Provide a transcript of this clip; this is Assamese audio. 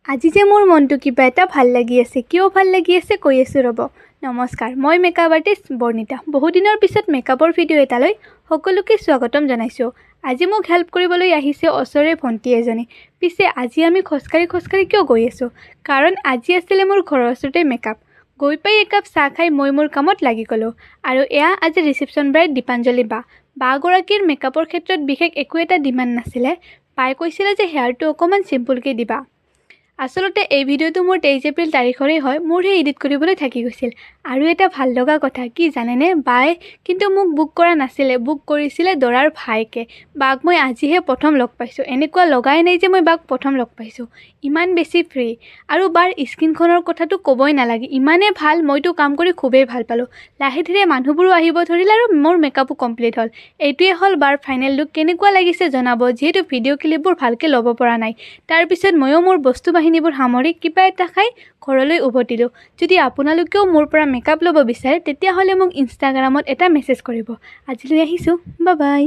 আজি যে মোৰ মনটো কিবা এটা ভাল লাগি আছে। কিয় ভাল লাগি আছে কৈ আছোঁ ৰ'ব। নমস্কাৰ, মই মেকআপ আৰ্টিষ্ট বৰ্ণিতা। বহুদিনৰ পিছত মেকআপৰ ভিডিঅ' এটালৈ সকলোকে স্বাগতম জনাইছোঁ। আজি মোক হেল্প কৰিবলৈ আহিছে ওচৰৰে ভণ্টি এজনী। পিছে আজি আমি খোজকাঢ়ি কিয় গৈ আছোঁ? কাৰণ আজি আছিলে মোৰ ঘৰৰ ওচৰতে মেকআপ। গৈ পাই একাপ চাহ খাই মই মোৰ কামত লাগি গ'লোঁ। আৰু এয়া আজি ৰিচিপশ্যন ব্ৰাইড দীপাঞ্জলি বাগৰাকীৰ মেকআপৰ ক্ষেত্ৰত বিশেষ একো এটা ডিমাণ্ড নাছিলে। বায়ে কৈছিলে যে হেয়াৰটো অকণমান চিম্পুলকৈ দিবা। আচলতে এই ভিডিঅ'টো মোৰ 23 এপ্ৰিল তাৰিখৰে হয়। মোৰহে এডিট কৰিবলৈ থাকি গৈছিল। আৰু এটা ভাল লগা কথা কি জানেনে, বায়ে কিন্তু মোক বুক কৰা নাছিলে, বুক কৰিছিলে দৰাৰ ভাইকে। বাক মই আজিহে প্ৰথম লগ পাইছোঁ। এনেকুৱা লগাই নাই যে মই বাক প্ৰথম লগ পাইছোঁ। ইমান বেছি ফ্ৰী। আৰু বাৰ স্কিনখনৰ কথাটো ক'বই নালাগে, ইমানেই ভাল। মইতো কাম কৰি খুবেই ভাল পালোঁ। লাহে ধীৰে মানুহবোৰো আহিব ধৰিলে আৰু মোৰ মেকআপো কমপ্লিট হ'ল। এইটোৱে হ'ল বাৰ ফাইনেল লুক। কেনেকুৱা লাগিছে জনাব, যিহেতু ভিডিঅ' ক্লিপবোৰ ভালকৈ ল'ব পৰা নাই। তাৰপিছত ময়ো মোৰ বস্তু বাহিনীবোৰ সামৰি কিবা এটা খাই ঘৰলৈ উভতিলোঁ। যদি আপোনালোকেও মোৰ পৰা মেকআপ ল'ব বিচাৰে তেতিয়াহ'লে মোক ইনষ্টাগ্ৰামত এটা মেছেজ কৰিব। আজিলৈ আহিছোঁ, বাই বাই।